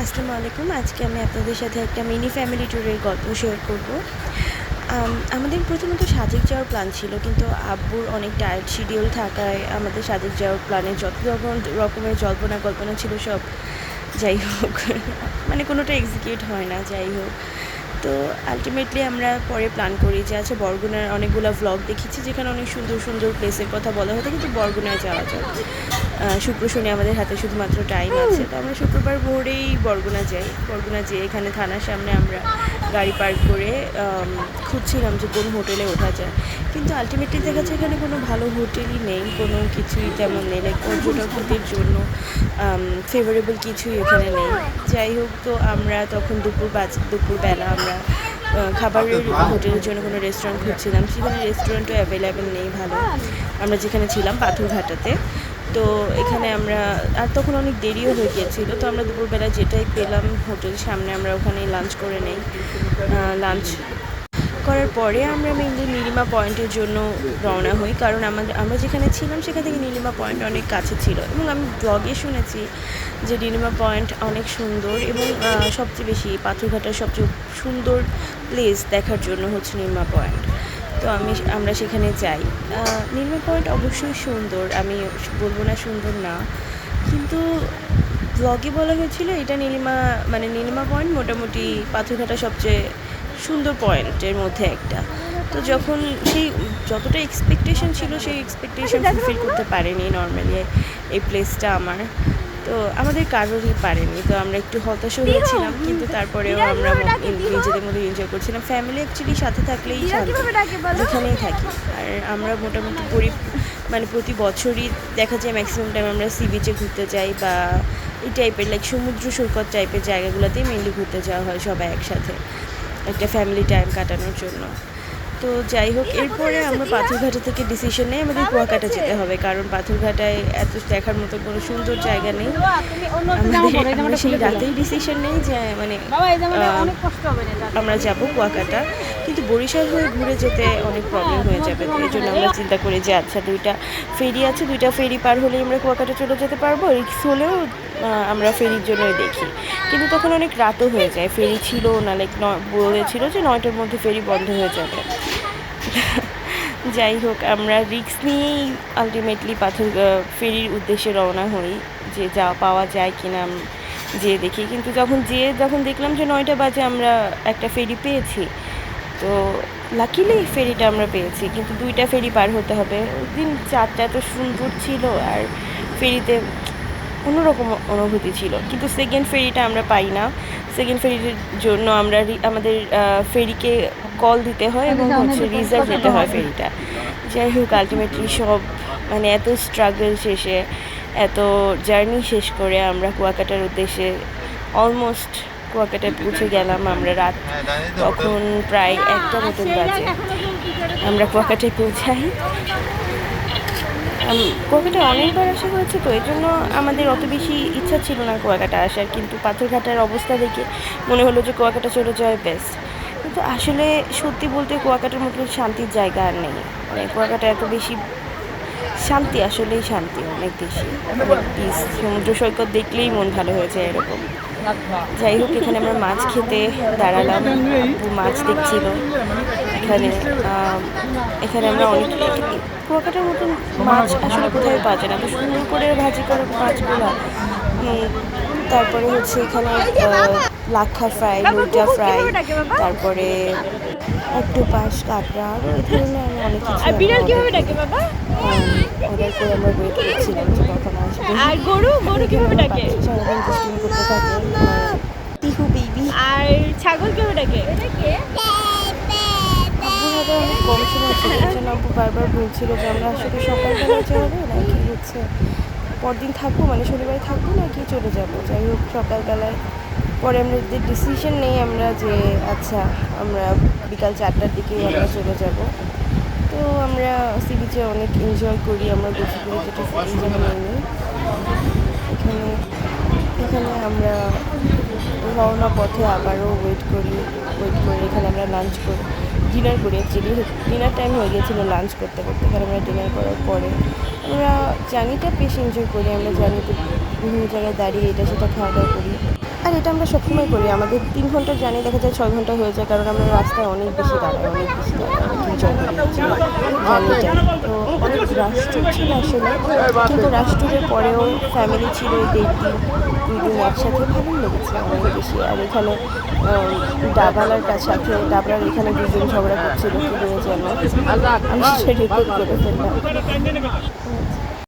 আসসালামু আলাইকুম। আজকে আমি আপনাদের সাথে একটা মিনি ফ্যামিলি ট্যুরের গল্প শেয়ার করব। আমাদের প্রথমত সাজেক যাওয়ার প্ল্যান ছিল, কিন্তু আব্বুর অনেক টায়ার্ড শিডিউল থাকায় আমাদের সাজেক যাওয়ার প্ল্যানে যত রকমের জল্পনা ছিল সব যাই হোক মানে কোনোটা এক্সিকিউট হয় না। যাই হোক, তো আলটিমেটলি আমরা পরে প্ল্যান করি যে আচ্ছা বরগুনার অনেকগুলো ভ্লগ দেখেছি যেখানে অনেক সুন্দর সুন্দর প্লেসের কথা বলা হতো, কিন্তু বরগুনায় যাওয়া যায়। শুক্র শনি আমাদের হাতে শুধুমাত্র টাইম আছে, তো আমরা শুক্রবার ভোরেই বরগুনা যাই। বরগুনা যেয়ে এখানে থানার সামনে আমরা গাড়ি পার্ক করে খুঁজছিলাম যে কোন হোটেলে ওঠা যায়, কিন্তু আলটিমেটলি দেখা যাচ্ছে এখানে কোনো ভালো হোটেলই নেই, কোনো কিছুই তেমন নেই, লাইক পর্যটকদের জন্য ফেভারেবল কিছুই এখানে নেই। যাই হোক, তো আমরা তখন দুপুরবেলা আমরা খাবারের হোটেলের জন্য কোনো রেস্টুরেন্ট খুঁজছিলাম, সেখানে রেস্টুরেন্টও অ্যাভেলেবেল নেই ভালো। আমরা যেখানে ছিলাম পাথরঘাটাতে, তো এখানে আমরা আর তখন অনেক দেরিও হয়ে গিয়েছিল, তো আমরা দুপুরবেলা যেটাই পেলাম হোটেল সামনে আমরা ওখানেই লাঞ্চ করে নেই। লাঞ্চ করার পরে আমরা মেনলি নীলিমা পয়েন্টের জন্য রওনা হই, কারণ আমরা যেখানে ছিলাম সেখান থেকে নীলিমা পয়েন্ট অনেক কাছে ছিল, এবং আমি ব্লগে শুনেছি যে নীলিমা পয়েন্ট অনেক সুন্দর, এবং সবচেয়ে বেশি পাথরঘাটার সবচেয়ে সুন্দর প্লেস দেখার জন্য হচ্ছে নীলিমা পয়েন্ট। তো আমরা সেখানে যাই। নীলিমা পয়েন্ট অবশ্যই সুন্দর, আমি বলবো না সুন্দর না, কিন্তু ব্লগে বলা হয়েছিল এটা নীলিমা পয়েন্ট মোটামুটি পাথরঘাটা সবচেয়ে সুন্দর পয়েন্টের মধ্যে একটা। তো যখন যতটা এক্সপেকটেশন ছিল সেই এক্সপেকটেশন ফুলফিল করতে পারেনি নর্মালি এই প্লেসটা আমার, তো আমাদের কারোরই পারেনি। তো আমরা একটু হতাশ হয়েছিলাম, কিন্তু তারপরেও আমরা নিজেদের মধ্যে এনজয় করছিলাম। ফ্যামিলি অ্যাকচুয়ালি সাথে থাকলেই যেখানেই থাকি। আর আমরা মোটামুটি প্রতি বছরই দেখা যায় ম্যাক্সিমাম টাইম আমরা সি বিচে ঘুরতে যাই, বা এই টাইপের লাইক সমুদ্র সৈকত টাইপের জায়গাগুলোতেই মেনলি ঘুরতে যাওয়া হয় সবাই একসাথে একটা ফ্যামিলি টাইম কাটানোর জন্য। তো যাই হোক, এরপরে আমরা পাথরঘাটা থেকে ডিসিশন নেই আমাদের কুয়াকাটা যেতে হবে, কারণ পাথরঘাটায় এত দেখার মতো কোনো সুন্দর জায়গা নেই। আমরা সেই রাতেই ডিসিশন নেই যে আমরা যাব কুয়াকাটা, কিন্তু বরিশাল হয়ে ঘুরে যেতে অনেক প্রবলেম হয়ে যাবে। তো এই জন্য আমরা চিন্তা করি যে আচ্ছা দুইটা ফেরি পার হলেই আমরা কুয়াকাটা চলে যেতে পারবো, রিক্স হলেও আমরা ফেরির জন্যই দেখি। কিন্তু তখন অনেক রাতও হয়ে যায়, ফেরি ছিল না, লাইক বলেছিল যে 9টার মধ্যে ফেরি বন্ধ হয়ে যাবে। যাই হোক, আমরা রিক্স নিয়েই আলটিমেটলি ফেরির উদ্দেশ্যে রওনা হই, যে পাওয়া যায় কিনা যেয়ে দেখি। কিন্তু যখন দেখলাম যে 9টা বাজে আমরা একটা ফেরি পেয়েছি, তো লাকিলি ফেরিটা আমরা পেয়েছি, কিন্তু 2টা ফেরি পার হতে হবে। ওই দিন 4টা এত সুন্দর ছিল, আর ফেরিতে অন্যরকম অনুভূতি ছিল, কিন্তু সেকেন্ড ফেরিটা আমরা পাই না। সেকেন্ড ফেরির জন্য আমাদের ফেরিকে কল দিতে হয় এবং রিজার্ভ দিতে হয় ফেরিটা। যাই হোক, আলটিমেটলি এত স্ট্রাগল শেষে, এত জার্নি শেষ করে আমরা কুয়াকাটার উদ্দেশ্যে অলমোস্ট কুয়াকাটায় পৌঁছে গেলাম। আমরা রাত তখন প্রায় 1টা মতন বাজে আমরা কুয়াকাটায় পৌঁছাই। কুয়াকাটায় অনেকবার আসা হয়েছে, তো এই জন্য আমাদের অত বেশি ইচ্ছা ছিল না কুয়াকাটা আসার, কিন্তু পাথরঘাটার অবস্থা দেখে মনে হলো যে কুয়াকাটা চলে যাওয়াই বেস্ট। কিন্তু আসলে সত্যি বলতে কুয়াকাটার মতো শান্তির জায়গা আর নেই। কুয়াকাটা এত বেশি শান্তি, আসলেই শান্তি অনেক বেশি, পিস। সমুদ্র সৈকত দেখলেই মন ভালো হয়ে যায় এরকম। যাই হোক, এখানে আমরা মাছ খেতে দাঁড়ালাম, মাছ দেখছিল এখানে আমরা অনেক কুয়াকাটার মতন মাছ আসলে কোথায় পাওয়া যায় না, তো সুন্দর করে ভাজি করা মাছগুলো। তারপরে হচ্ছে এখানে লাক্ষা ফ্রাই, লুইটা ফ্রাই, তারপরে অক্টোপাস, কাঁকড়া, আরও এই ধরনের অনেক কিছু অর্ডার করে আমরা ওয়েট করছিলাম যে কখন আসবে। সারাদিন দুষ্টিমি করতে থাকে টিহু বেবি। আর ছাগল কিভাবে ডাকে? আব্বুর হাতে অনেক কম সময় ছিল, এই জন্য আব্বু বারবার বলছিল যে আমরা আসলে সকালবেলায় যাবো নাকি হচ্ছে পরদিন থাকবো, শনিবারে থাকবো নাকি চলে যাবো। যাই হোক, সকালবেলায় পরে আমরা ডিসিশন নেই আমরা যে আচ্ছা আমরা বিকাল 4টার দিকেই আমরা চলে যাব। তো আমরা সি বিচে অনেক এনজয় করি, আমরা গোসল করে যেটা ফ্রেন্ড যেমন নিই। এখানে আমরা রওনা পথে আবারও ওয়েট করে এখানে আমরা ডিনার করি। অ্যাকচুয়ালি ডিনার টাইম হয়ে গিয়েছিলো লাঞ্চ করতে এখানে আমরা ডিনার করার পরে আমরা জার্নিটা বেশ এনজয় করি। আমরা জার্নিতে বিভিন্ন জায়গায় দাঁড়িয়ে এটা সেটা খাওয়া দাওয়া করি। আর এটা আমরা সবসময় করি। আমাদের ৩ ঘন্টার জার্নি দেখা যায় ৬ ঘন্টা হয়ে যায়, কারণ আমরা রাস্তায় অনেক বেশি দাঁড়াই, অনেক এনজয় করি হচ্ছে জার্নিটা। তো অনেক রাশ ট্যুর ছিল আসলে, কিন্তু রাশ ট্যুরের পরেও ফ্যামিলি ছিল ১.৫ দিন ২ দিন একসাথে, ভালোই লেগেছে অনেক বেশি। আর এখানে ডাবলার সাথে ডাবলার এখানে ২ জন ঝগড়া করছিল কী নিয়ে যেন, আমি সেটা রেকর্ড করে ফেললাম।